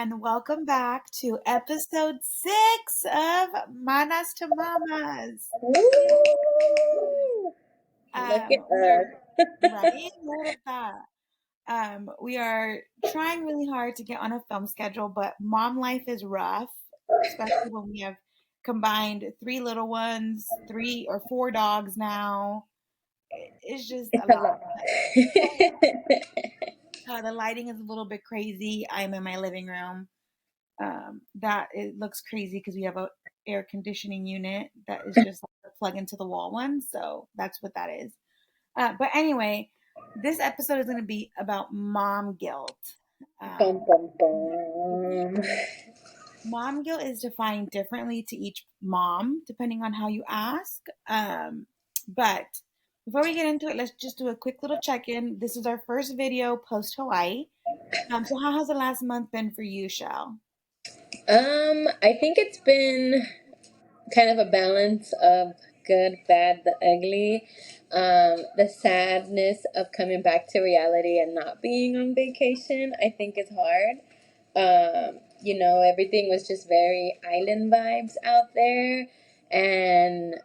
and welcome back to episode 6 of Manas to Mamas. Woo! Look at We are us. right. Look at that. We are trying really hard to get on a film schedule, but mom life is rough, especially when we have combined 3 little ones, 3 or 4 dogs now. It's just It's a a lot. lot. The lighting is a little bit crazy. I'm in my living room. That it looks crazy because we have a air conditioning unit that is just like a plug into the wall one. So that's what that is. But anyway, this episode is going to be about mom guilt. Bum, Um, bum, bum. Mom guilt is defined differently to each mom, depending on how you ask. But before we get into it, let's just do a quick little check in. This is our first video post Hawaii. So how has the last month been for you, Shell? I think it's been kind of a balance of good, bad, the ugly, the sadness of coming back to reality and not being on vacation. I think is hard. Everything was just very island vibes out there, and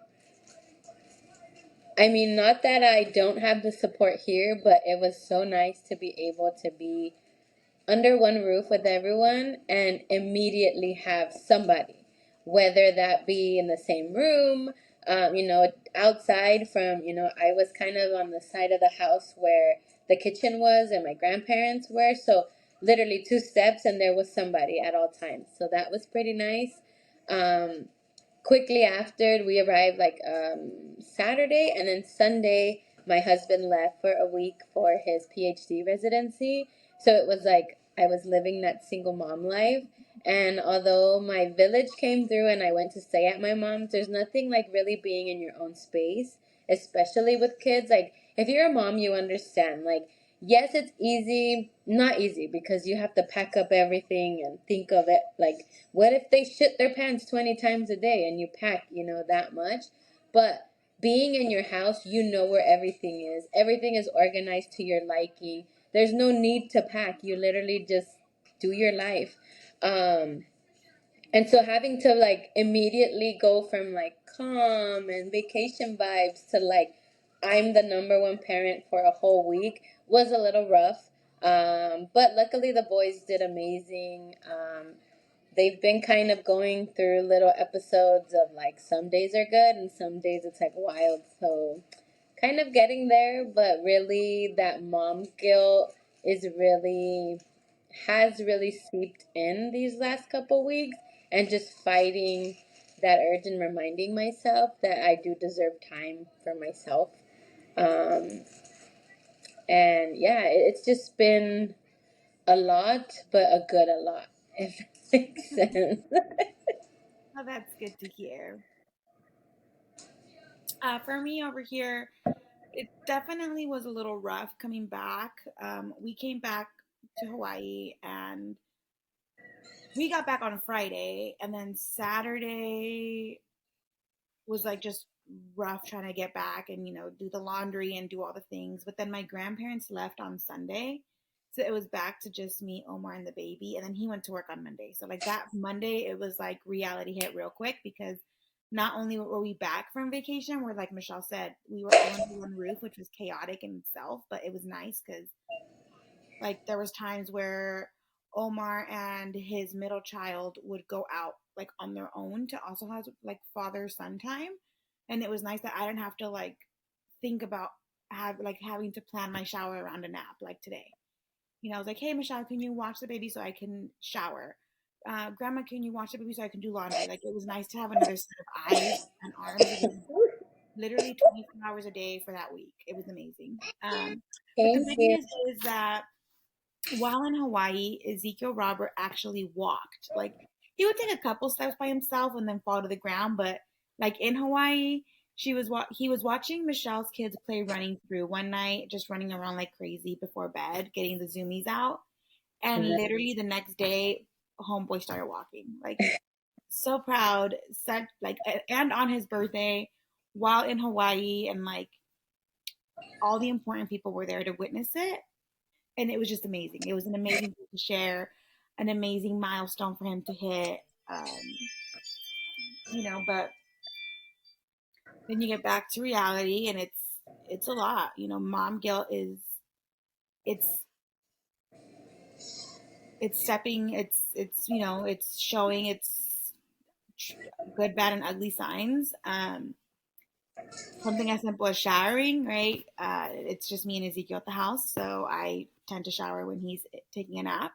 I mean, not that I don't have the support here, but it was so nice to be able to be under one roof with everyone and immediately have somebody, whether that be in the same room, outside from, I was kind of on the side of the house where the kitchen was and my grandparents were. So literally 2 steps and there was somebody at all times. So that was pretty nice. Um, Quickly after we arrived, like Saturday, and then Sunday my husband left for a week for his PhD residency. So it was like I was living that single mom life. And although my village came through and I went to stay at my mom's, there's nothing like really being in your own space, especially with kids. Like if you're a mom, you understand. Like yes, it's easy, not easy, because you have to pack up everything and think of it like, what if they shit their pants 20 times a day and you pack, that much? But being in your house, you know where everything is. Everything is organized to your liking. There's no need to pack. You literally just do your life. Um, and so having to like immediately go from like calm and vacation vibes to like I'm the number one parent for a whole week was a little rough. But luckily the boys did amazing. They've been kind of going through little episodes of like some days are good and some days it's like wild. So kind of getting there, but really that mom guilt is really has really seeped in these last couple weeks, and just fighting that urge and reminding myself that I do deserve time for myself. Um, and yeah, it's just been a lot, but a good a lot, if that makes sense. Oh, that's good to hear. For me over here, it definitely was a little rough coming back. We came back to Hawaii and we got back on Friday, and then Saturday was like just rough trying to get back and do the laundry and do all the things. But then my grandparents left on Sunday, so it was back to just me, Omar, and the baby. And then he went to work on Monday. So like that Monday, it was like reality hit real quick because not only were we back from vacation, where like Michelle said, we were all under one roof, which was chaotic in itself, but it was nice because like there was times where Omar and his middle child would go out like on their own to also have like father son time, and it was nice that I didn't have to like think about having to plan my shower around a nap like today. I was like, hey Michelle, can you watch the baby so I can shower? Grandma, can you watch the baby so I can do laundry? Like it was nice to have another set of eyes and arms. It was literally 24 hours a day for that week. It was amazing. But the Thank good you. news is that while in Hawaii, Ezekiel Robert actually walked. Like he would take a couple steps by himself and then fall to the ground. But like in Hawaii, he was watching Michelle's kids play running through one night, just running around like crazy before bed, getting the zoomies out. And literally the next day, homeboy started walking. Like so proud, such like and on his birthday while in Hawaii, and like all the important people were there to witness it, and it was just amazing. It was an amazing thing to share. an amazing milestone for him to hit. Um, but then you get back to reality, and it's a lot. Mom guilt is it's it's stepping it's showing its good, bad, and ugly signs. Something as simple as showering, right? It's just me and Ezekiel at the house, so I tend to shower when he's taking a nap,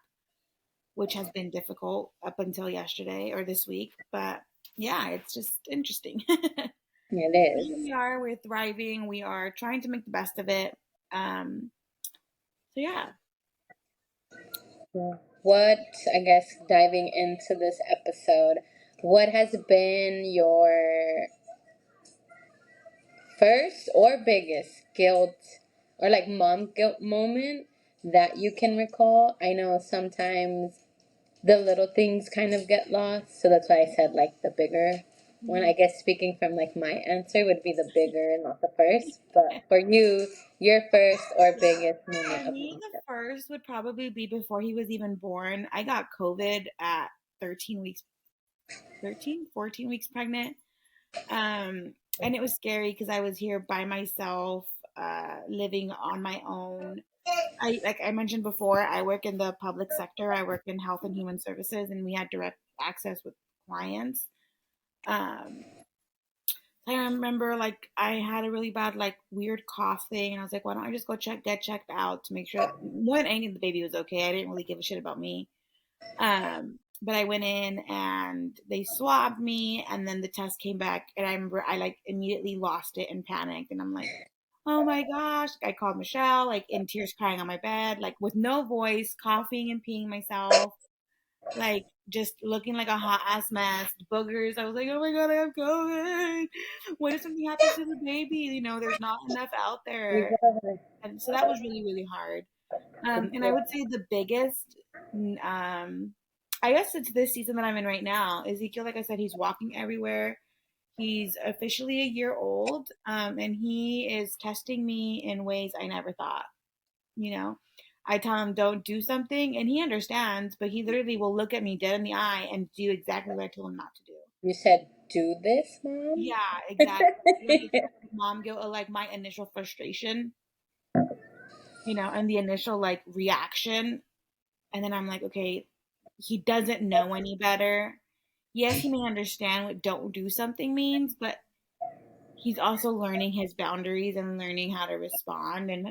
which has been difficult up until yesterday or this week. But yeah, it's just interesting. It Here is. we are, we're thriving, we are trying to make the best of it. So yeah. Yeah. What, I guess, diving into this episode, what has been your first or biggest guilt or like mom guilt moment that you can recall? I know sometimes the little things kind of get lost, so that's why I said like the bigger one. I guess speaking from like my answer would be the bigger, not the first. But for you, your first or biggest For moment of me, mom the guilt. first would probably be before he was even born. I got COVID at 13 weeks, 13, 14 weeks pregnant. Um, and it was scary because I was here by myself, living on my own. Like I mentioned before, I work in the public sector. I work in health and human services, and we had direct access with clients. Um, I remember like I had a really bad like weird cough thing, and I was like, why don't I just go get checked out to make sure that more than anything the baby was okay. I didn't really give a shit about me. But I went in and they swabbed me, and then the test came back, and I remember I like immediately lost it and panicked, and I'm like, oh my gosh! I called Michelle, like in tears, crying on my bed, like with no voice, coughing and peeing myself, like just looking like a hot ass mess, boogers. I was like, oh my god, I have COVID. What if something happens to the baby? There's not enough out You there, got and so that was really really hard. And I would say the biggest, I guess it's this season that I'm in right now. Ezekiel, like I said, he's walking everywhere. He's officially a year old, and he is testing me in ways I never thought. You know, I tell him don't do something, and he understands, but he literally will look at me dead in the eye and do exactly what I told him not to do. You said do this, mom? Yeah, exactly. Like it's like mom guilt, or like my initial frustration, and the initial like reaction. And then I'm like, okay, he doesn't know any better. Yes, he may understand what don't do something means, but he's also learning his boundaries and learning how to respond and,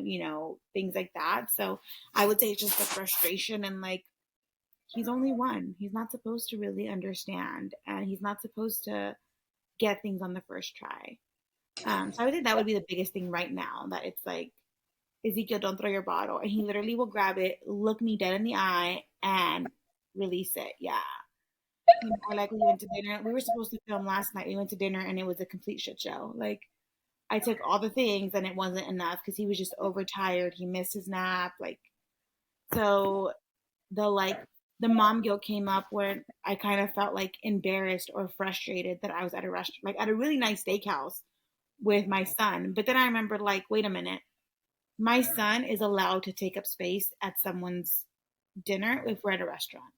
things like that. So I would say it's just the frustration and like, he's only one. He's not supposed to really understand, and he's not supposed to get things on the first try. So I would think that would be the biggest thing right now, that it's like, Ezekiel, don't throw your bottle. And he literally will grab it, look me dead in the eye, and release it. Yeah. Or like we went to dinner. We were supposed to film last night. We went to dinner and it was a complete shit show. Like I took all the things and it wasn't enough because he was just overtired. He missed his nap. Like so the mom guilt came up where I kind of felt like embarrassed or frustrated that I was at a restaurant, like at a really nice steakhouse with my son. But then I remembered like, wait a minute, my son is allowed to take up space at someone's dinner if we're at a restaurant.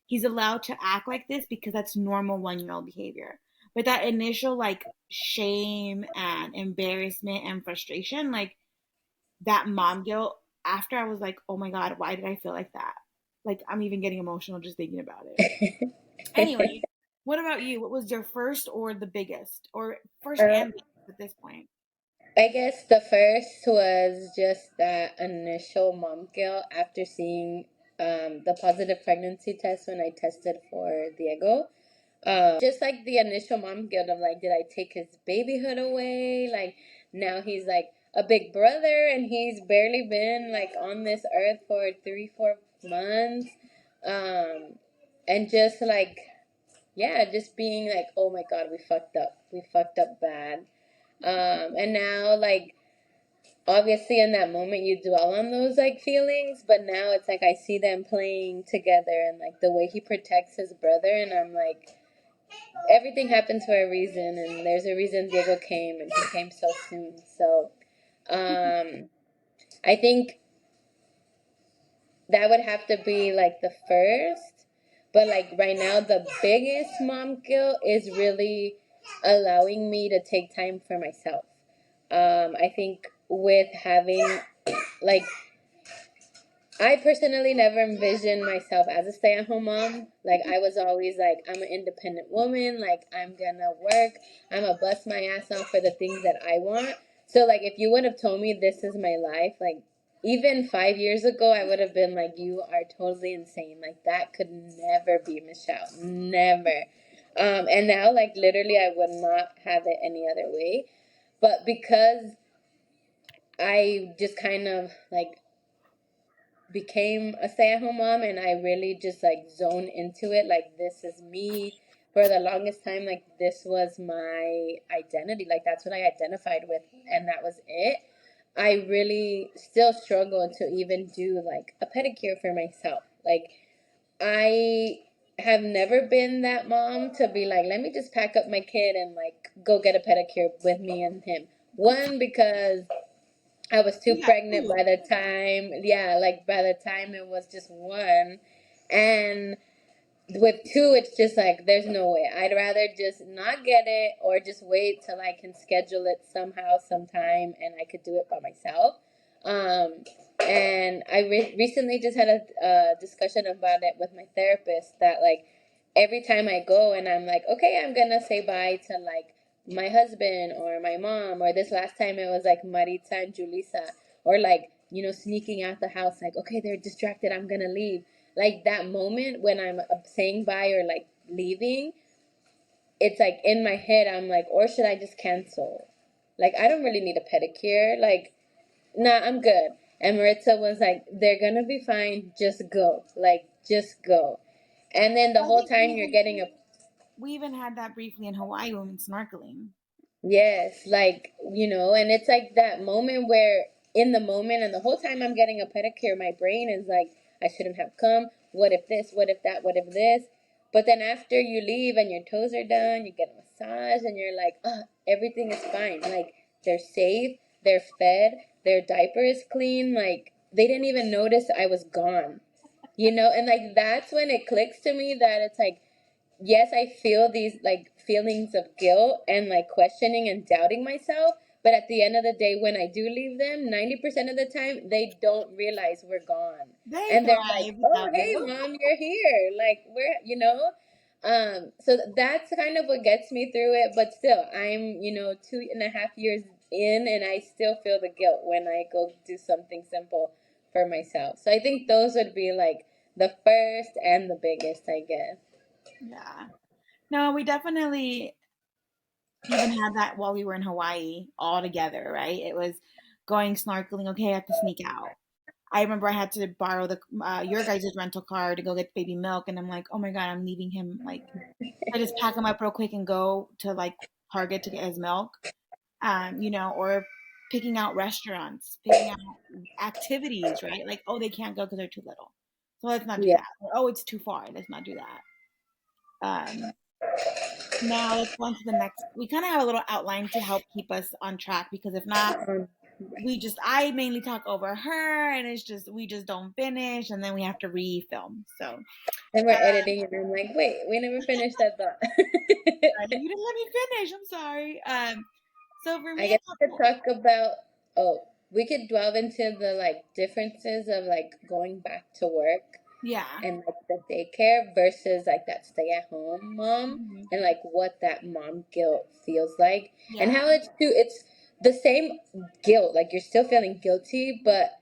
He's allowed to act like this because that's normal 1 year old behavior. But that initial like shame and embarrassment and frustration, like that mom guilt, after I was like, oh my God, why did I feel like that? Like I'm even getting emotional just thinking about it. Anyway, what about you? What was your first or the biggest? Or first Uh, and biggest at this point? I guess the first was just that initial mom guilt after seeing the positive pregnancy test when I tested for Diego. Just like the initial mom guilt of like, did I take his babyhood away? Like now he's like a big brother and he's barely been like on this earth for 3, 4 months. Um, and just like, yeah, just being like, oh my God, we fucked up. We fucked up bad. And now like, obviously in that moment you dwell on those like feelings, but now it's like I see them playing together and like the way he protects his brother, and I'm like, everything happens for a reason, and there's a reason Diego came, and he came so soon. So I think that would have to be like the first. But like right now, the biggest mom guilt is really allowing me to take time for myself. I think with having like I personally never envisioned myself as a stay-at-home mom. Like I was always like, I'm an independent woman. Like I'm gonna work. I'm gonna bust my ass off for the things that I want. So like, if you would have told me this is my life, like even 5 years ago, I would have been like, you are totally insane. Like that could never be Michelle. Never. And now, like literally, I would not have it any other way. But because I just kind of like became a stay-at-home mom and I really just like zone into it, like this is me. For the longest time, like this was my identity, like that's what I identified with, and that was it. I really still struggle to even do like a pedicure for myself. Like I have never been that mom to be like, let me just pack up my kid and like go get a pedicure with me and him. One, because I was too Yeah, pregnant too. by the time, yeah, like by the time it was just one. And with two, it's just like, there's no way. I'd rather just not get it or just wait till I can schedule it somehow, sometime, and I could do it by myself. Um, and I recently just had a discussion about it with my therapist that, like, every time I go and I'm like, okay, I'm gonna say bye to like my husband or my mom, or this last time it was like Marita and Julissa, or like, sneaking out the house, like, okay, they're distracted, I'm gonna leave. Like that moment when I'm saying bye or like leaving, it's like in my head, I'm like, or should I just cancel? Like, I don't really need a pedicure. Like, nah, I'm good. And Maritza was like, they're gonna be fine. Just go. Like, just go. And then the I whole think time you're getting a we even had that briefly in Hawaii when we went snorkeling. yes, like, and it's like that moment where in the moment and the whole time I'm getting a pedicure, my brain is like, I shouldn't have come. What if this? What if that? What if this? But then after you leave and your toes are done, you get a massage and you're like, oh, everything is fine. Like, they're safe, they're fed, their diaper is clean. Like, they didn't even notice I was gone, And like, that's when it clicks to me that it's like, yes, I feel these like feelings of guilt and like questioning and doubting myself. But at the end of the day, when I do leave them, 90% of the time, they don't realize we're gone. They And they're like, thrive oh, without hey, you. mom, you're here. Like, so that's kind of what gets me through it. But still, I'm, 2.5 years in and I still feel the guilt when I go do something simple for myself. So I think those would be like the first and the biggest, I guess. Yeah. No, we definitely even had that while we were in Hawaii all together, right? It was going snorkeling. Okay, I have to sneak out. I remember I had to borrow the your guys' rental car to go get baby milk, and I'm like, oh my god, I'm leaving him. Like, I just pack him up real quick and go to like Target to get his milk. Or picking out restaurants, picking out activities, right? Like, oh, they can't go because they're too little, so let's not do Yeah. that. Or, oh, it's too far, let's not do that. Now let's go on to the next. We kind of have a little outline to help keep us on track because if not, Um, I mainly talk over her and it's just we just don't finish and then we have to refilm. So and we're editing, and I'm like, wait, we never finished that thought. you didn't let me finish. I'm sorry. So for I me, guess we could talk about, oh, we could delve into the like differences of like going back to work yeah, and like the daycare versus like that stay at home mom, mhm, and like what that mom guilt feels like, and yeah, how it's the same guilt, like you're still feeling guilty, but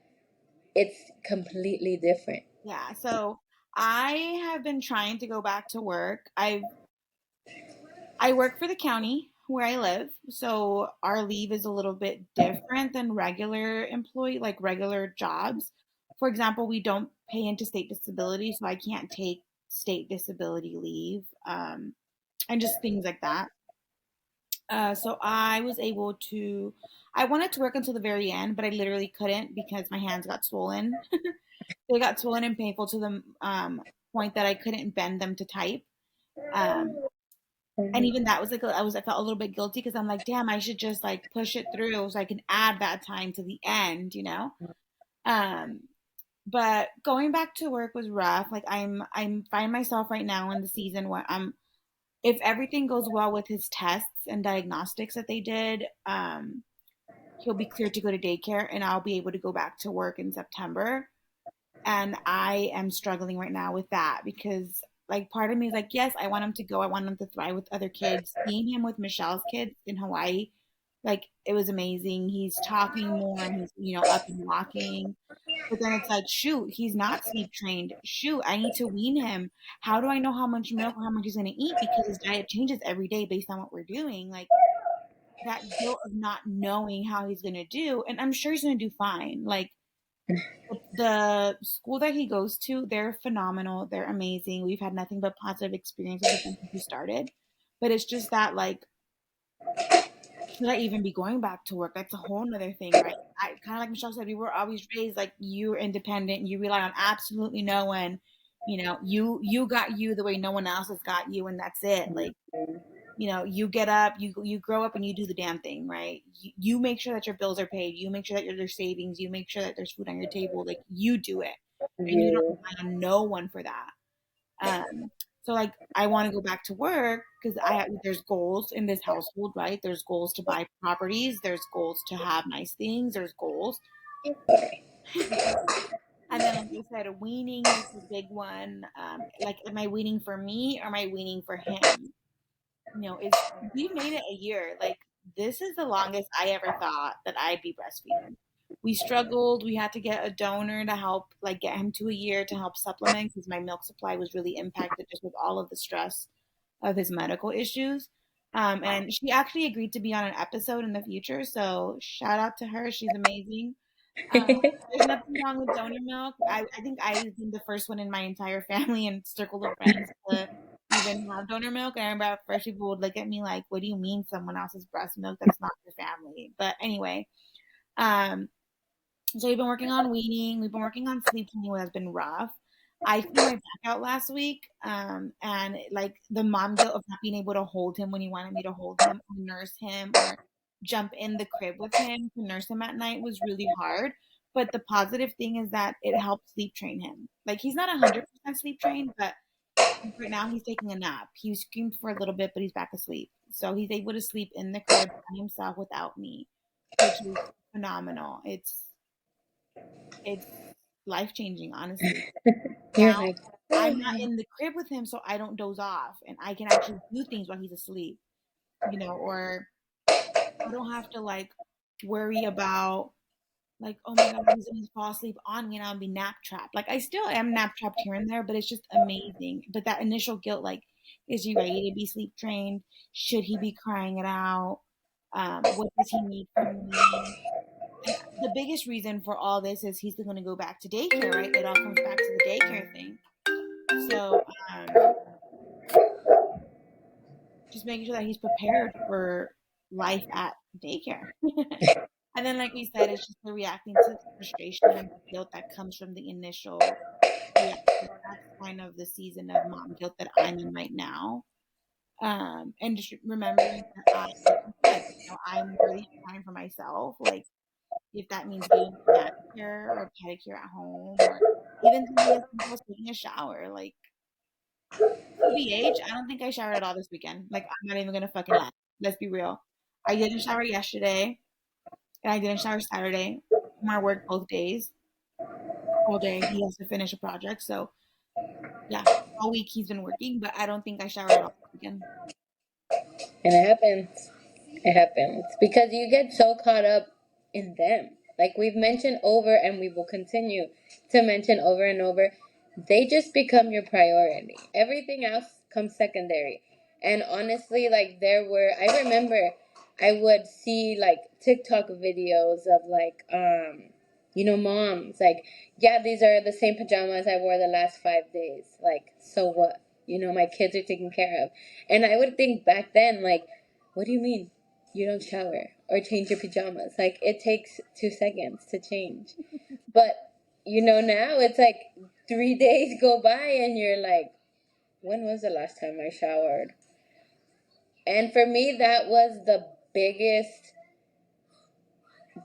it's completely different. yeah. So I have been trying to go back to work. I work for the county where I live, so our leave is a little bit different than regular employee, like regular jobs. For example, we don't pay into state disability, so I can't take state disability leave, and just things like that. So I was able to. I wanted to work until the very end, but I literally couldn't because my hands got swollen. They got swollen and painful to the point that I couldn't bend them to type. Um, and Mhm. even that was like I felt a little bit guilty because I'm like, damn, I should just like push it through so I can add that time to the end. Um, But going back to work was rough. Like I'm find myself right now in the season where I'm if everything goes well with his tests and diagnostics that they did, he'll be cleared to go to daycare and I'll be able to go back to work in September. And I am struggling right now with that because like part of me is like, yes, I want him to go. I want him to thrive with other kids. Seeing him with Michelle's kids in Hawaii, like it was amazing. He's talking more, he's, up and walking. But then it's like, shoot, he's not sleep trained. Shoot, I need to wean him. How do I know how much milk or how much he's going to eat? Because his diet changes every day based on what we're doing. Like that guilt of not knowing how he's going to do. And I'm sure he's going to do fine. Like the school that he goes to, they're phenomenal. They're amazing. We've had nothing but positive experiences with them since we started. But it's just that, like, should I even be going back to work? That's a whole nother thing, right? I kind of like Michelle said, we were always raised like you're independent, you rely on absolutely no one. You got you the way no one else has got you, and that's it. Like, you get up, you grow up, and you do the damn thing, right? You make sure that your bills are paid. You make sure that there's savings. You make sure that there's food on your table. Like you do it, and you don't You. rely on no one for that. Um, so like I want to go back to work because there's goals in this household, right? There's goals to buy properties. There's goals to have nice things. There's goals. And then, like I said, weaning is the big one. Like, am I weaning for me or am I weaning for him? Is we've made it a year. Like this is the longest I ever thought that I'd be breastfeeding. We struggled. We had to get a donor to help, like, get him to a year to help supplement because my milk supply was really impacted just with all of the stress of his medical issues. And she actually agreed to be on an episode in the future. So shout out to her. She's amazing. There's nothing wrong with donor milk. I think I've been the first one in my entire family and circle of friends to even have donor milk. And I remember at first people would look at me like, what do you mean someone else's breast milk? That's not your family. But anyway, um, so we've been working on weaning. We've been working on sleep training, which has been rough. I threw my back out last week, and like the mom guilt of not being able to hold him when he wanted me to hold him, or nurse him, or jump in the crib with him to nurse him at night was really hard. But the positive thing is that it helped sleep train him. Like he's not 100% sleep trained, but right now he's taking a nap. He screamed for a little bit, but he's back asleep. So he's able to sleep in the crib by himself without me, which is phenomenal. It's life changing, honestly. You're Now like, I'm not in the crib with him, so I don't doze off, and I can actually do things while he's asleep, or I don't have to like worry about like, oh my god, he's gonna fall asleep on me and I'll be nap trapped. Like I still am nap trapped here and there, but it's just amazing. But that initial guilt, like, is he ready to be sleep trained? Should he be crying it out? What does he need from me? And the biggest reason for all this is he's going to go back to daycare, right? It all comes back to the daycare thing. So just making sure that he's prepared for life at daycare. And then, like we said, it's just the reacting to the frustration and the guilt that comes from the initial reaction. That's kind of the season of mom guilt that I'm in right now. And just remembering that like you said, I'm worthy of time for myself. Like, if that means getting a manicure or a pedicure at home, or even something as simple as taking a shower. Like, TBH, I don't think I showered at all this weekend. Like, I'm not even gonna fucking lie. Let's be real. I didn't shower yesterday, and I didn't shower Saturday. I worked both days, all day. He has to finish a project, so yeah, all week he's been working. But I don't think I showered at all this weekend. and it happens. It happens because you get so caught up in them. Like we've mentioned over and we will continue to mention over and over, they just become your priority. Everything else comes secondary. And honestly, like I remember I would see like TikTok videos of like, moms, like, yeah, these are the same pajamas I wore the last 5 days. Like, so what? My kids are taken care of. And I would think back then, like, what do you mean? You don't shower or change your pajamas. Like it takes 2 seconds to change. But now it's like 3 days go by and you're like, when was the last time I showered? And for me, that was the biggest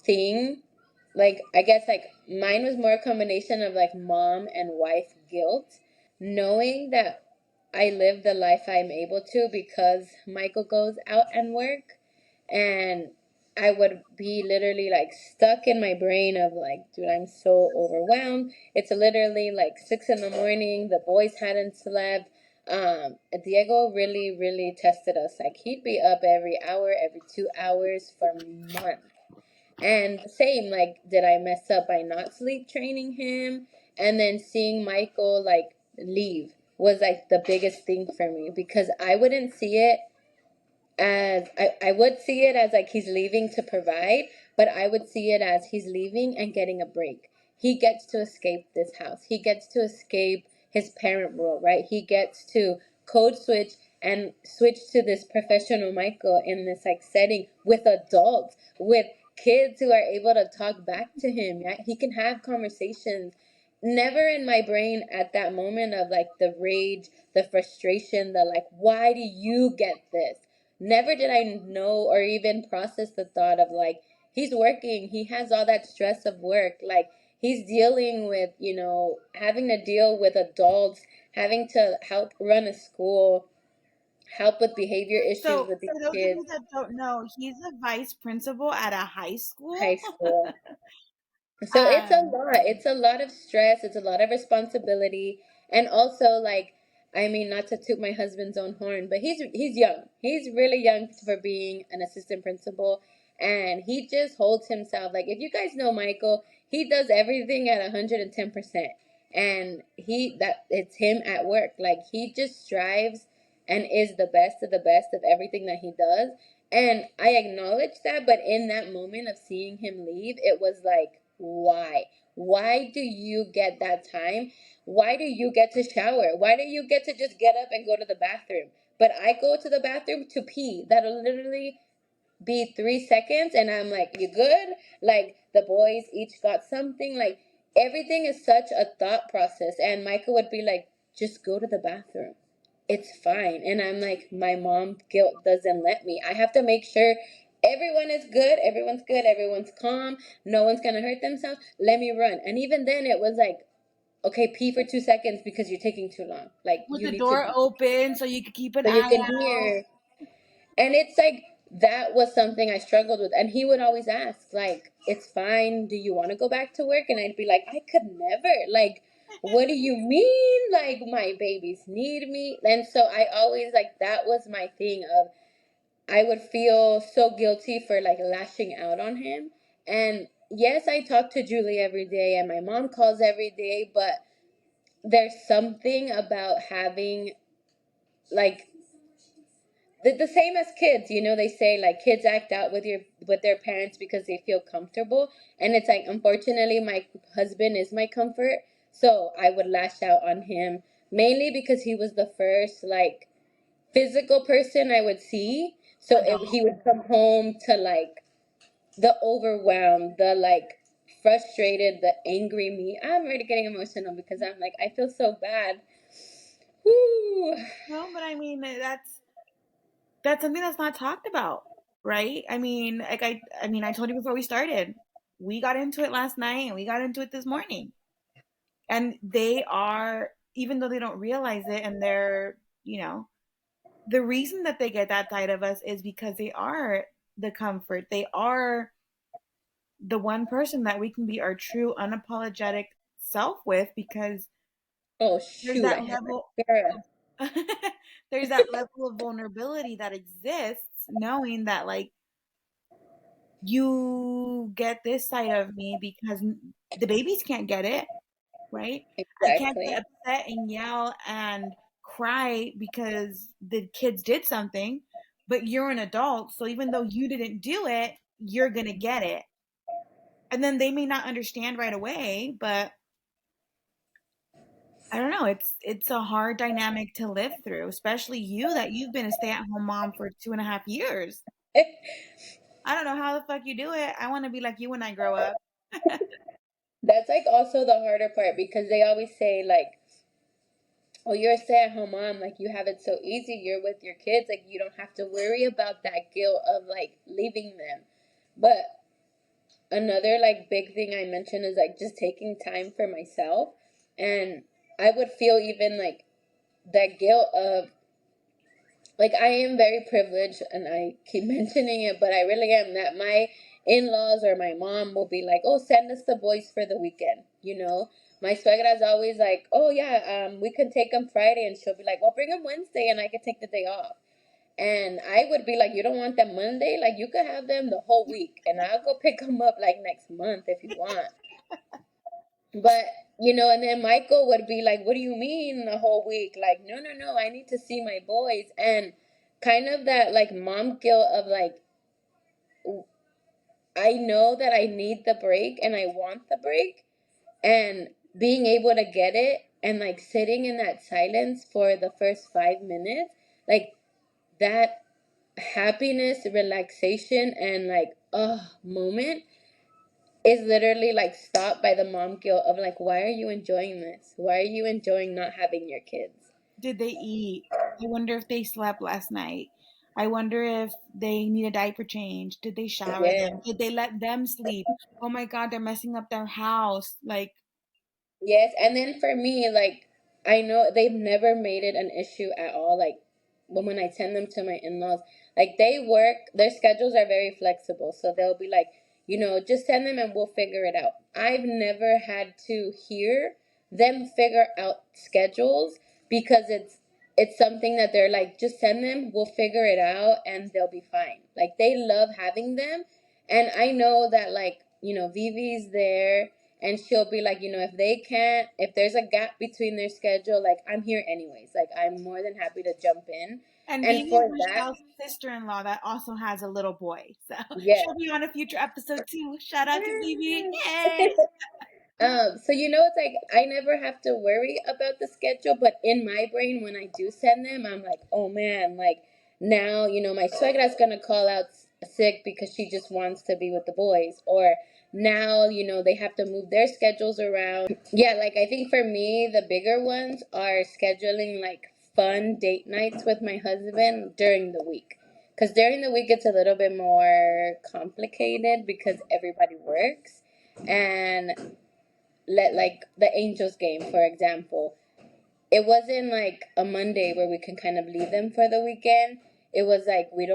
thing like I guess like mine was more a combination of like mom and wife guilt, knowing that I live the life I'm able to because Michael goes out and work, and I would be literally like stuck in my brain of like, dude, I'm so overwhelmed. It's literally like 6 in the morning. The boys hadn't slept. Diego really, really tested us. Like he'd be up every hour, every 2 hours for months. And same, like, did I mess up by not sleep training him? And then seeing Michael like leave was like the biggest thing for me because I wouldn't see it as I would see it as like he's leaving to provide, but I would see it as he's leaving and getting a break. He gets to escape this house. He gets to escape his parent role, right? He gets to code switch and switch to this professional Michael in this like setting with adults, with kids who are able to talk back to him. Yeah, he can have conversations. Never in my brain at that moment of like the rage, the frustration, the like, why do you get this? Never did I know or even process the thought of like, he's working, he has all that stress of work. Like, he's dealing with, having to deal with adults, having to help run a school, help with behavior issues So, with these for those of kids, you that don't know, he's a vice principal at a high high school. school. So it's a um, lot. It's a lot of stress. It's a lot of responsibility. And also like I mean not to toot my husband's own horn, but he's young. He's really young for being an assistant principal, and he just holds himself like if you guys know Michael, he does everything at 110%. And that it's him at work. Like he just strives and is the best of everything that he does. And I acknowledge that, but in that moment of seeing him leave, it was like, why? Why do you get that time? Why do you get to shower? Why do you get to just get up and go to the bathroom? But I go to the bathroom to pee. That'll literally be 3 seconds, and I'm like, you good? Like, the boys each got something. Like, everything is such a thought process. And Micah would be like, just go to the bathroom. It's fine. And I'm like, my mom guilt doesn't let me. I have to make sure everyone is good, everyone's calm, no one's gonna hurt themselves. Let me run. And even then, it was like, okay, pee for 2 seconds because you're taking too long. Like, with you the need to door be open so you could keep an so you eye can out. hear. And it's like that was something I struggled with. And he would always ask, like, it's fine. Do you want to go back to work? And I'd be like, I could never. Like, what do you mean? Like, my babies need me. And so I always, like, that was my thing of I would feel so guilty for, like, lashing out on him. And yes, I talk to Julie every day and my mom calls every day, but there's something about having, like, the same as kids, they say like kids act out with their parents because they feel comfortable, and it's like unfortunately my husband is my comfort, so I would lash out on him mainly because he was the first like physical person I would see. So Adult. he would come home to like the overwhelmed, the like frustrated, the angry me. I'm already getting emotional because I'm like I feel so bad. Whoo. No, but I mean that's something that's not talked about, right? I mean, like I told you before we started, we got into it last night and we got into it this morning, and they are, even though they don't realize it, and they're, the reason that they get that side of us is because they are the comfort. They are the one person that we can be our true unapologetic self with, because Oh there's shoot, I that have level mascara. of there's that level of vulnerability that exists, knowing that like you get this side of me because the babies can't get it, right? I can't Exactly. get upset and yell and cry because the kids did something, but you're an adult, so even though you didn't do it, you're gonna get it. And then they may not understand right away, but I don't know. It's a hard dynamic to live through, especially you, that you've been a stay-at-home mom for 2.5 years. I don't know how the fuck you do it. I want to be like you when I grow up. That's like also the harder part because they always say like, "Oh, you're a stay-at-home mom, like you have it so easy. You're with your kids, like you don't have to worry about that guilt of like leaving them." But another like big thing I mentioned is like just taking time for myself. And I would feel even like that guilt of like I am very privileged and I keep mentioning it, but I really am that my in-laws or my mom will be like, "Oh, send us the boys for the weekend." My suegra's always like, "Oh yeah, we can take them Friday," and she'll be like, "Well, bring them Wednesday, and I can take the day off." And I would be like, "You don't want them Monday? Like you could have them the whole week, and I'll go pick them up like next month if you want." But and then Michael would be like, "What do you mean the whole week?" Like, no, no, no, I need to see my boys. And kind of that like mom guilt of like, I know that I need the break and I want the break, and being able to get it and like sitting in that silence for the first 5 minutes, like that happiness, relaxation, and like, moment is literally like stopped by the mom guilt of like, why are you enjoying this? Why are you enjoying not having your kids? Did they eat? I wonder if they slept last night. I wonder if they need a diaper change. Did they shower Yeah. them? Did they let them sleep? Oh my God, they're messing up their house. Like, Yes, and then for me, like I know they've never made it an issue at all. Like when I send them to my in-laws, like they work, their schedules are very flexible, so they'll be like, just send them and we'll figure it out. I've never had to hear them figure out schedules because it's something that they're like, just send them, we'll figure it out, and they'll be fine. Like they love having them, and I know that like Vivi's there and she'll be like, if there's a gap between their schedule, like I'm here anyways. Like I'm more than happy to jump in. and And Vivi is for that, Michelle's sister-in-law that also has a little boy. So yeah. she'll be on a future episode too. Shout out to Vivi. Yay! So it's like I never have to worry about the schedule, but in my brain when I do send them, I'm like, oh man, like now, my suegra's gonna call out sick because she just wants to be with the boys, or now, they have to move their schedules around. Yeah, like I think for me, the bigger ones are scheduling like fun date nights with my husband during the week. Because during the week, it's a little bit more complicated because everybody works. And let like the Angels game, for example, it wasn't like a Monday where we can kind of leave them for the weekend. It was like we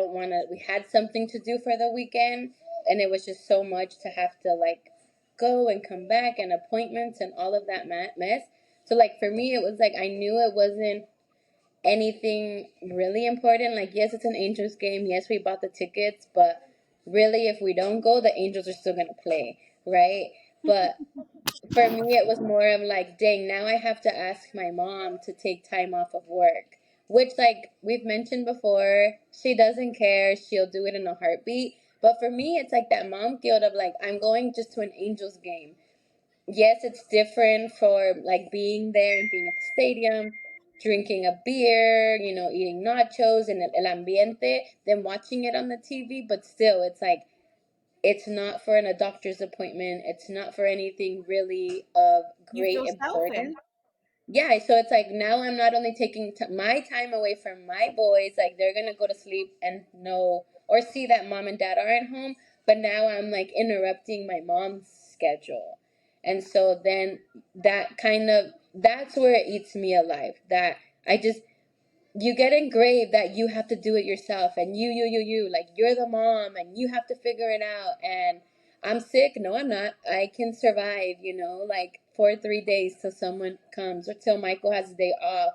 had something to do for the weekend, and it was just so much to have to like go and come back and appointments and all of that mess. So like for me, it was like I knew it wasn't anything really important. Like yes, it's an Angels game. Yes, we bought the tickets, but really, if we don't go, the Angels are still gonna play, right? But for me, it was more of like, dang, now I have to ask my mom to take time off of work, which, like we've mentioned before, she doesn't care. She'll do it in a heartbeat. But for me, it's like that mom guilt of like, I'm going just to an Angels game. Yes, it's different for like being there and being at the stadium, drinking a beer, eating nachos and el ambiente, than watching it on the TV. But still, it's like, it's not for a doctor's appointment. It's not for anything really of You great feel selfish. importance. Yeah, so it's like now I'm not only taking my time away from my boys, like they're gonna go to sleep and know or see that mom and dad aren't home, but now I'm like interrupting my mom's schedule. And so then that's where it eats me alive. That I just you get engraved that you have to do it yourself, and you like you're the mom and you have to figure it out. And I'm sick, no I'm not, I can survive, like for 3 days till someone comes or till Michael has a day off.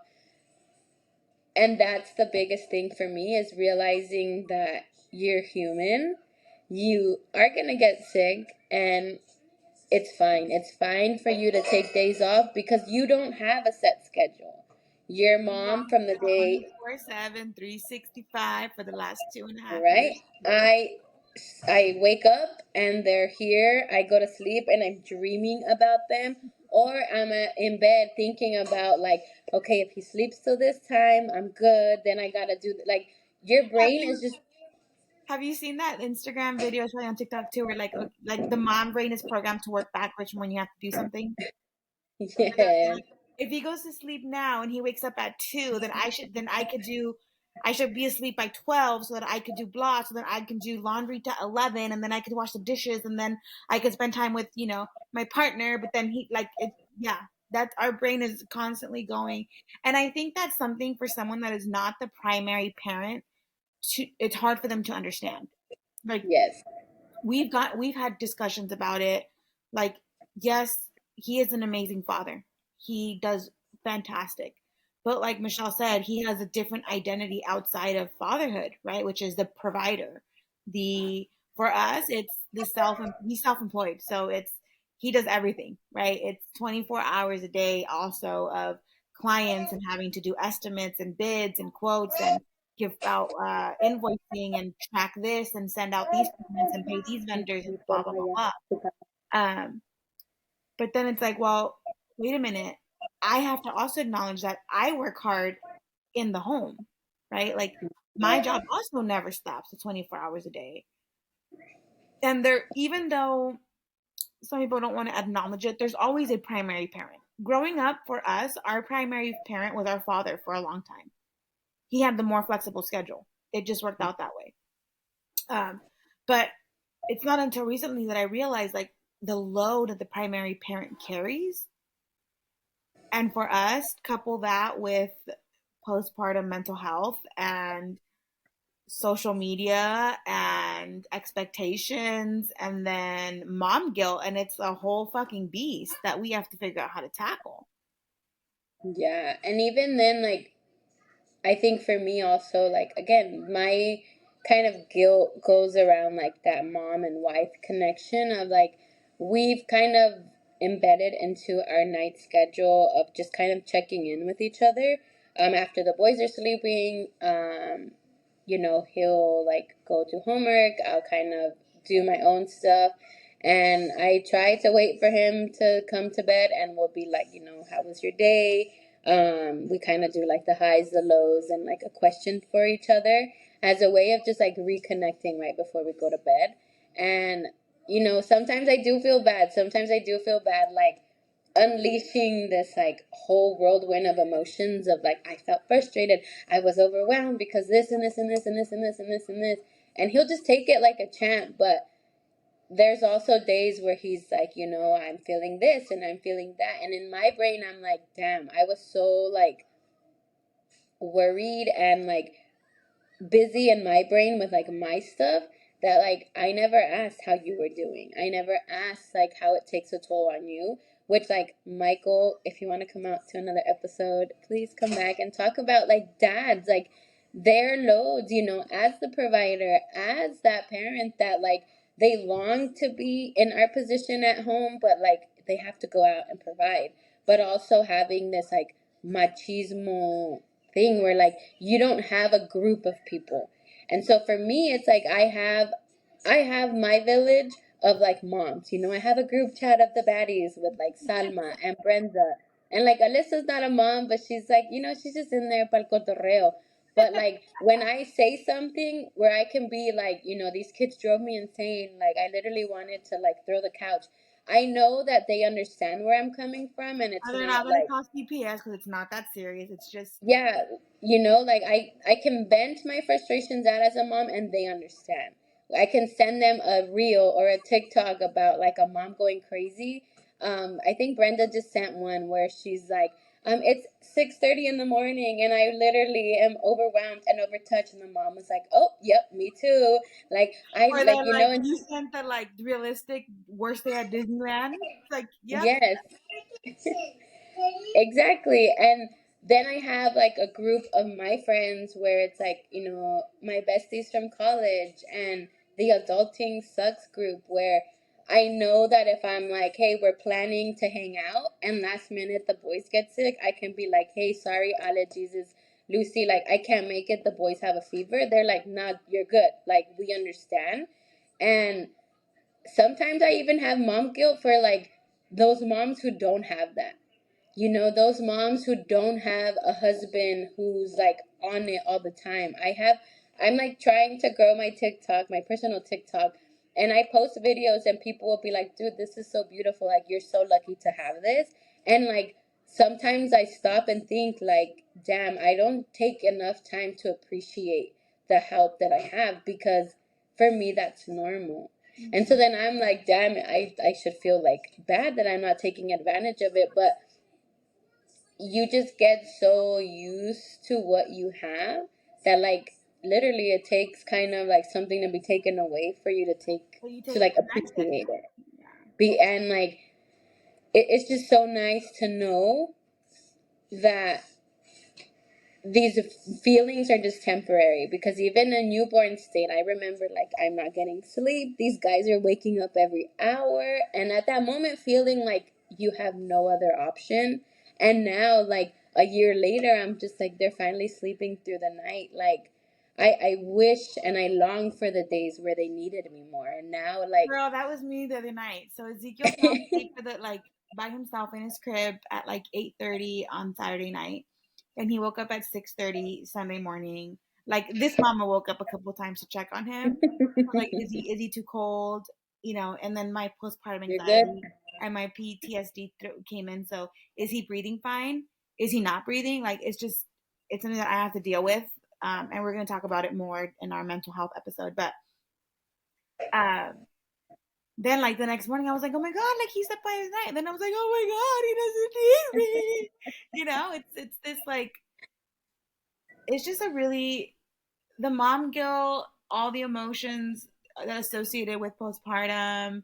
And that's the biggest thing for me, is realizing that you're human, you are gonna get sick, and it's fine for you to take days off because you don't have a set schedule. Your mom from the day 24/7, 365 for the last 2.5 years. right? I wake up and they're here. I go to sleep and I'm dreaming about them, or I'm in bed thinking about like, okay, if he sleeps till this time, I'm good. Then I gotta do like your Have brain is you just have you seen that Instagram video, especially on TikTok too, where like the mom brain is programmed to work backwards from when you have to do something? yeah, Like, if he goes to sleep now and he wakes up at 2, then I could do I should be asleep by 12 so that I could do blah, so that I can do laundry to 11, and then I could wash the dishes, and then I could spend time with, my partner. But then yeah, that's our brain is constantly going. And I think that's something for someone that is not the primary parent, it's hard for them to understand. Like, Yes. we've had discussions about it. Like, yes, he is an amazing father. He does fantastic. But like Michelle said, he has a different identity outside of fatherhood, right? Which is the provider. The For us, it's the he's self-employed. So he does everything, right? It's 24 hours a day also of clients and having to do estimates and bids and quotes and give out invoicing and track this and send out these payments and pay these vendors and blah blah blah blah. Um, but then it's like, well, wait a minute. I have to also acknowledge that I work hard in the home, right? Like, my job also never stops at 24 hours a day. And even though some people don't want to acknowledge it, there's always a primary parent. Growing up for us, our primary parent was our father for a long time. He had the more flexible schedule. It just worked out that way. Um, but it's not until recently that I realized, like, the load that the primary parent carries. And for us, couple that with postpartum mental health and social media and expectations and then mom guilt. And it's a whole fucking beast that we have to figure out how to tackle. Yeah. And even then, like, I think for me also, like, again, my kind of guilt goes around like that mom and wife connection of like, we've kind of embedded into our night schedule of just kind of checking in with each other. After the boys are sleeping, he'll like go do homework. I'll kind of do my own stuff. And I try to wait for him to come to bed and we'll be like, how was your day? We kind of do like the highs, the lows, and like a question for each other as a way of just like reconnecting right before we go to bed. And, sometimes I do feel bad. Sometimes I do feel bad, like unleashing this like whole whirlwind of emotions of like, I felt frustrated. I was overwhelmed because this and this and this and this and this and this and this. And he'll just take it like a champ. But there's also days where he's like, I'm feeling this and I'm feeling that. And in my brain, I'm like, damn, I was so like worried and like busy in my brain with like my stuff that like I never asked how you were doing. I never asked like how it takes a toll on you. Which like Michael, if you want to come out to another episode, please come back and talk about like dads, like their loads, as the provider, as that parent that like they long to be in our position at home, but like they have to go out and provide. But also having this like machismo thing where like you don't have a group of people. And so for me it's like I have my village of like moms. I have a group chat of the baddies with like Salma and Brenda. And like Alyssa's not a mom, but she's like, she's just in there para el cotorreo. But like when I say something where I can be like, these kids drove me insane. Like I literally wanted to like throw the couch. I know that they understand where I'm coming from and it's They're not not going to like call CPS because it's not that serious. It's just, yeah, like I can vent my frustrations out as a mom and they understand. I can send them a reel or a TikTok about like a mom going crazy. I think Brenda just sent one where she's like, it's 6:30 in the morning and I literally am overwhelmed and overtouched and the mom was like, oh, yep, me too. Like I or like then like and you sent the like realistic worst day at Disneyland. It's like, yep. yes. Exactly. And then I have like a group of my friends where it's like, my besties from college and the adulting sucks group where I know that if I'm like, hey, we're planning to hang out and last minute the boys get sick, I can be like, hey, sorry, allergies is Lucy, like I can't make it. The boys have a fever. They're like, nah, you're good. Like we understand. And sometimes I even have mom guilt for like those moms who don't have that. Those moms who don't have a husband who's like on it all the time. I'm like trying to grow my TikTok, my personal TikTok, and I post videos and people will be like, dude, this is so beautiful. Like, you're so lucky to have this. And like, sometimes I stop and think like, damn, I don't take enough time to appreciate the help that I have, because for me that's normal. And so Mhm. then I'm like, damn it, I should feel like bad that I'm not taking advantage of it. But you just get so used to what you have that, like, literally it takes kind of like something to be taken away for you to take, So you to take it like for granted. appreciate it. Yeah. Be and like it's just so nice to know that these feelings are just temporary, because even a newborn state, I remember, like, I'm not getting sleep, these guys are waking up every hour, and at that moment feeling like you have no other option. And now, like, a year later, I'm just like, they're finally sleeping through the night. Like, I wish and I long for the days where they needed me more. And now, like, Girl, that was me the other night. So Ezekiel fell asleep for the like by himself in his crib at like 8:30 on Saturday night. And he woke up at 6:30 Sunday morning. Like this mama woke up a couple times to check on him. Like, is he too cold? And then my postpartum you're good. anxiety and my PTSD came in. So is he breathing fine? Is he not breathing? Like it's something that I have to deal with. And we're gonna talk about it more in our mental health episode. But um then, like the next morning, I was like, "Oh my god!" Like he slept by his night. And then I was like, "Oh my god, he doesn't need me." It's this like it's just a really the mom guilt, all the emotions that associated with postpartum,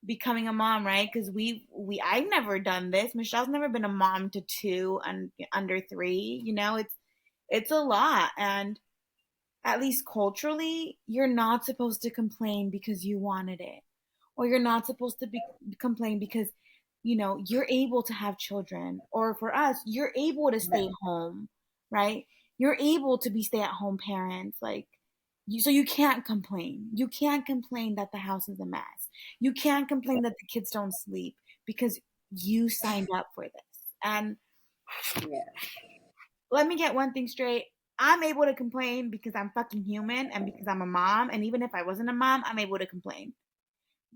becoming a mom, right? Because I've never done this. Michelle's never been a mom to two and under three. It's a lot, and at least culturally, you're not supposed to complain because you wanted it, or you're not supposed to be complain because you're able to have children, or for us, you're able to stay home, right? You're able to be stay-at-home parents, like so you can't complain. You can't complain that the house is a mess. You can't complain that the kids don't sleep because you signed up for this. And Yeah. let me get one thing straight. I'm able to complain because I'm fucking human and because I'm a mom. And even if I wasn't a mom, I'm able to complain.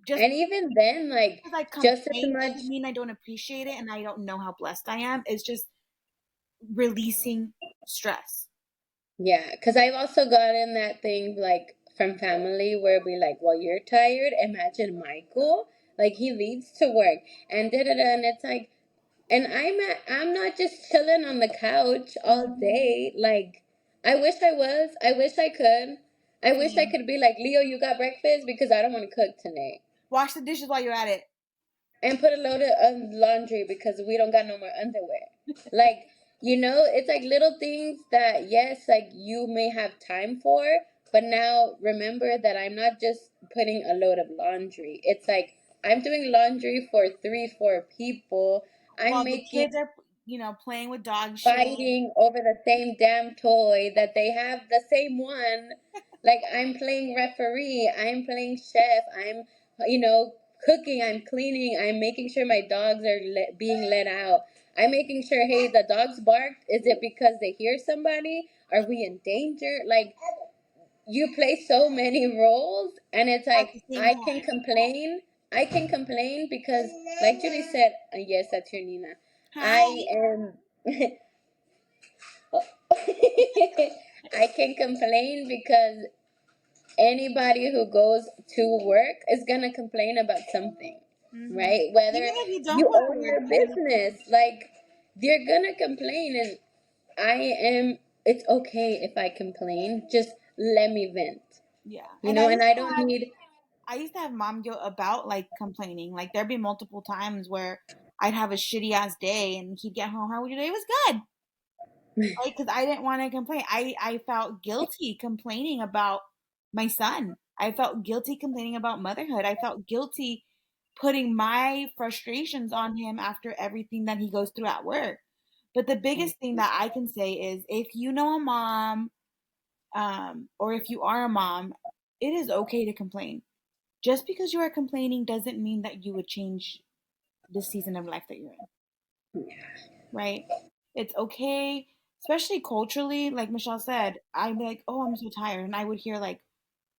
Just And even then, like, because I just as complain much. doesn't mean I don't appreciate it and I don't know how blessed I am. It's just releasing stress. Yeah, because I've also gotten that thing, like, from family where we like, well, you're tired. Imagine Michael, like, he leaves to work and da da da, and it's like, and I'm not just chilling on the couch all Mm-hmm. day. Like, I wish I was. I wish I could. I wish I Same. could be like, Leo, you got breakfast, because I don't want to cook tonight, Wash the dishes while you're at it. and put a load of laundry because we don't got no more underwear. Like, it's like little things that, yes, like, you may have time for, but now remember that I'm not just putting a load of laundry. It's like I'm doing laundry for 3, 4 people. I'm While the making kids are, playing with dog shit. fighting over the same damn toy that they have the same one. Like, I'm playing referee, I'm playing chef, I'm, you know, cooking, I'm cleaning, I'm making sure my dogs are being let out. I'm making sure, hey, the dogs barked. Is it because they hear somebody? Are we in danger? Like, you play so many roles, and it's At like, the same I can time. complain. I can complain because, like Julie said, yes, that's your Nina. I Hi. am. I can complain because anybody who goes to work is gonna complain about something, Mm-hmm. right? Whether Even if you don't you go to own work, your business, like, they're gonna complain, and I am. It's okay if I complain. Just let me vent, yeah. And and I don't need. I used to have mom guilt about like complaining. Like there'd be multiple times where I'd have a shitty ass day and he'd get home. How was your day? It was good. Right? Because I didn't want to complain. I felt guilty complaining about my son. I felt guilty complaining about motherhood. I felt guilty putting my frustrations on him after everything that he goes through at work. But the biggest thing that I can say is if you know a mom, or if you are a mom, it is okay to complain. Just because you are complaining doesn't mean that you would change the season of life that you're in, right? It's okay, especially culturally. Like Michelle said, I'd be like, "Oh, I'm so tired," and I would hear like,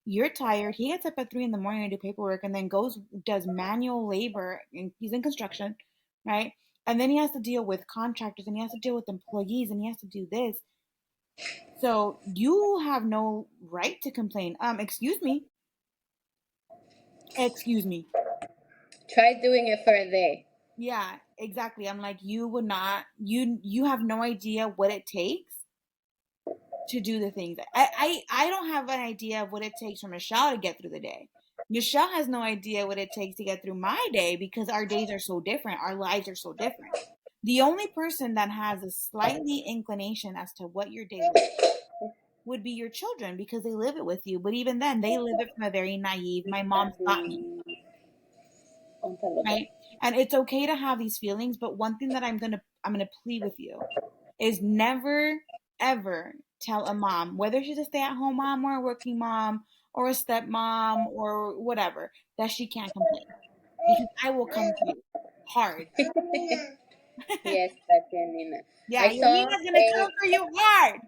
"You're tired." He gets up at 3 in the morning to do paperwork, and then goes does manual labor, and he's in construction, right? And then he has to deal with contractors and he has to deal with employees and he has to do this. So you have no right to complain. Excuse me. Excuse me. Try doing it for a day. Yeah, exactly. I'm like, you would not, you have no idea what it takes to do the things. I don't have an idea of what it takes for Michelle to get through the day. Michelle has no idea what it takes to get through my day because our days are so different. Our lives are so different. The only person that has a slightly inclination as to what your day looks would be your children because they live it with you. But even then, they live it from a very naive, my mom's got me, right? And it's okay to have these feelings, but one thing that I'm gonna plead with you is never ever tell a mom, whether she's a stay-at-home mom or a working mom or a stepmom or whatever, that she can't complain. Because I will come for you hard. Yes, that's Nina. Yeah, I your saw Nina's gonna a come for you hard.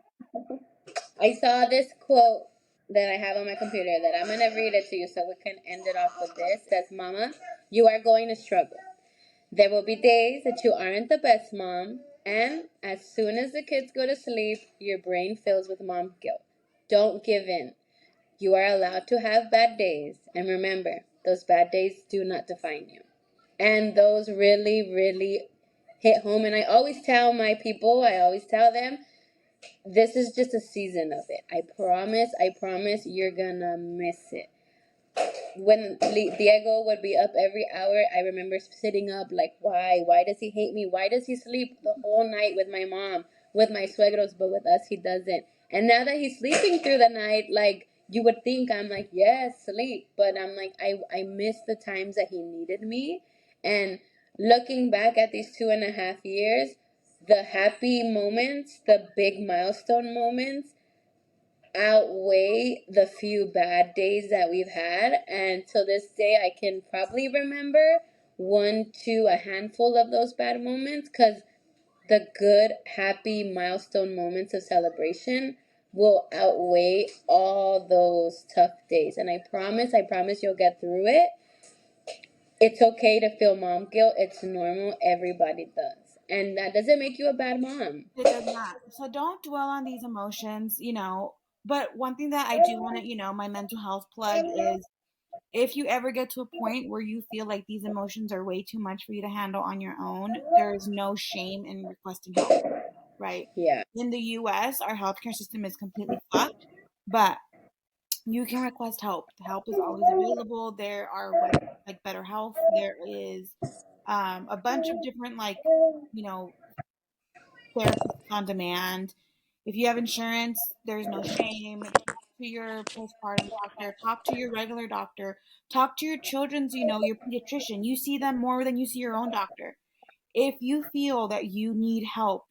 I saw this quote that I have on my computer that I'm gonna read it to you so we can end it off with this. It says, Mama, you are going to struggle. There will be days that you aren't the best mom, and as soon as the kids go to sleep, your brain fills with mom guilt. Don't give in. You are allowed to have bad days, and remember, those bad days do not define you. And those really, really hit home. And I always tell my people, I always tell them, this is just a season of it. I promise you're gonna miss it. When Diego would be up every hour, I remember sitting up like, why? Why does he hate me? Why does he sleep the whole night with my mom, with my suegros, but with us he doesn't? And now that he's sleeping through the night, like you would think I'm like, yes, sleep, but I'm like, I miss the times that he needed me. And looking back at these 2.5 years, the happy moments, the big milestone moments, outweigh the few bad days that we've had. And to this day, I can probably remember one to a handful of those bad moments because the good, happy milestone moments of celebration will outweigh all those tough days. And I promise you'll get through it. It's okay to feel mom guilt. It's normal. Everybody does. And that doesn't make you a bad mom. It does not. So don't dwell on these emotions, But one thing that I do want to, my mental health plug is if you ever get to a point where you feel like these emotions are way too much for you to handle on your own, there is no shame in requesting help, right? Yeah. In the US, our healthcare system is completely fucked, but you can request help. Help is always available. There are websites like Better Health. There is a bunch of different you know therapists on demand. If you have insurance, there's no shame. Talk to your postpartum doctor. Talk to your regular doctor. Talk to your children's, your pediatrician. You see them more than you see your own doctor. If you feel that you need help,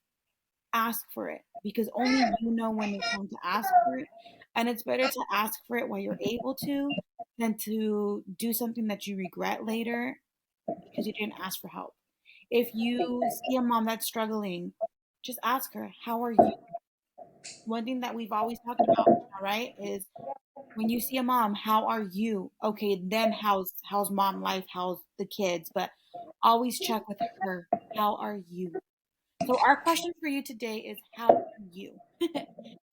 ask for it because only you know when it's time to ask for it. And it's better to ask for it while you're able to than to do something that you regret later because you didn't ask for help. If you see a mom that's struggling, just ask her, how are you? One thing that we've always talked about, all right, is when you see a mom, how are you? Okay, then how's mom life? How's the kids? But always check with her. How are you? So our question for you today is how are you?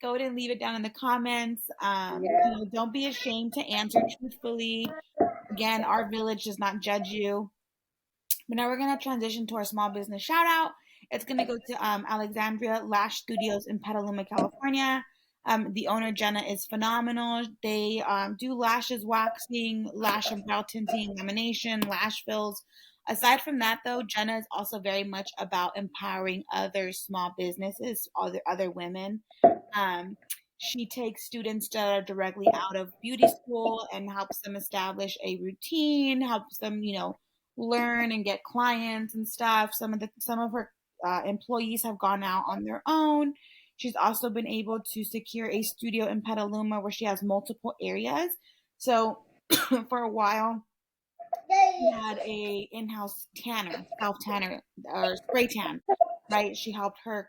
Go ahead and leave it down in the comments. Yeah. Don't be ashamed to answer truthfully. Again, our village does not judge you. But now we're going to transition to our small business shout out. It's going to go to Alexandria Lash Studios in Petaluma, California. The owner, Jenna, is phenomenal. They do lashes, waxing, lash and brow tinting, lamination, lash fills. Aside from that, though, Jenna is also very much about empowering other small businesses, other women. Um, she takes students that are directly out of beauty school and helps them establish a routine, helps them, learn and get clients and stuff. Some of her employees have gone out on their own. She's also been able to secure a studio in Petaluma where she has multiple areas. So for a while, she had a in-house tanner, self tanner or spray tan, right? She helped her,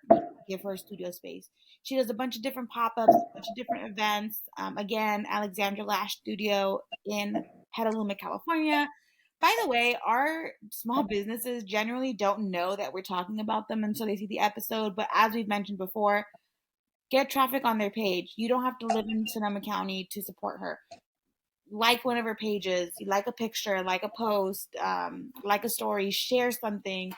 give her studio space. She does a bunch of different pop-ups, a bunch of different events. Again, Alexandra Lash Studio in Petaluma, California. By the way, our small businesses generally don't know that we're talking about them until they see the episode. But as we've mentioned before, get traffic on their page. You don't have to live in Sonoma County to support her. Like one of her pages, like a picture, like a post, like a story, share something.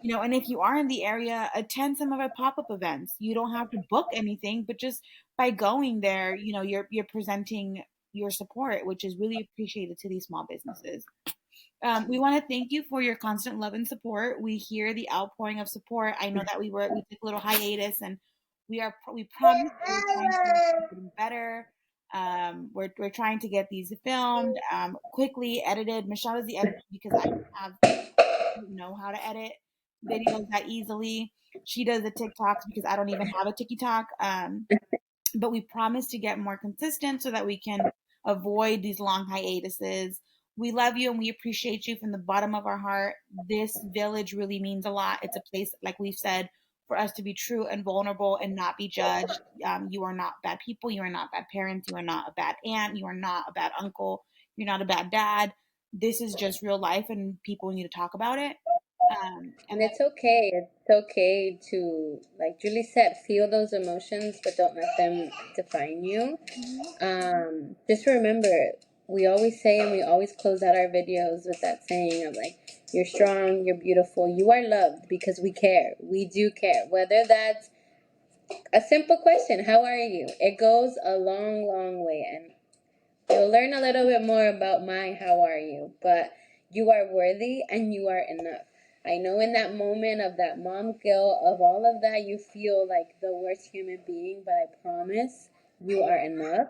And if you are in the area, attend some of our pop-up events. You don't have to book anything, but just by going there, you're presenting your support, which is really appreciated to these small businesses. We want to thank you for your constant love and support. We hear the outpouring of support. I know that we took a little hiatus, and we promise that we're trying to keep getting better. We're trying to get these filmed quickly, edited. Michelle is the editor because don't know how to edit videos that easily. She does the TikToks because I don't even have a TikTok. But we promise to get more consistent so that we can avoid these long hiatuses. We love you and we appreciate you from the bottom of our heart. This village really means a lot. It's a place, like we've said, for us to be true and vulnerable and not be judged. You are not bad people. You are not bad parents. You are not a bad aunt. You are not a bad uncle. You're not a bad dad. This is just real life, and people need to talk about it. And And that. it's okay. It's okay to, like Julie said, feel those emotions, but don't let them define you. Mhm. Just remember, we always say and we always close out our videos with that saying of like, you're strong, you're beautiful, you are loved because we care. We do care. Whether that's a simple question, how are you? It goes a long, long way. And you'll learn a little bit more about my how are you, but you are worthy and you are enough. I know in that moment of that mom guilt, of all of that, you feel like the worst human being, but I promise you are enough.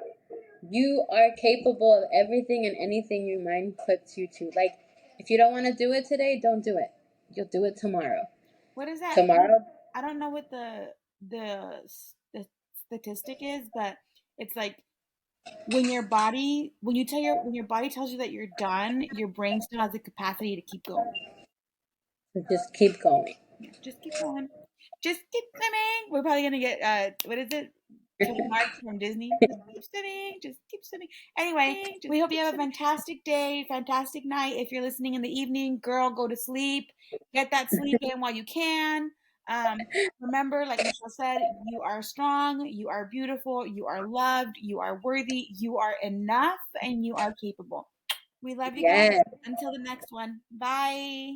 You are capable of everything and anything your mind puts you to. Like, if you don't want to do it today, don't do it. You'll do it tomorrow. What is that? Tomorrow, I don't know what the statistic is, but it's like when your body tells you that you're done, your brain still has the capacity to keep going. just keep going. Yeah, just keep going. Just keep swimming. We're probably gonna get what is it? Trademarks from Disney. Just keep swimming. Just keep swimming. Anyway, we hope you have a fantastic day, fantastic night. If you're listening in the evening, girl, go to sleep. Get that sleep in while you can. Remember, like Michelle said, you are strong, you are beautiful, you are loved, you are worthy, you are enough, and you are capable. We love you guys. Yes. Until the next one. Bye.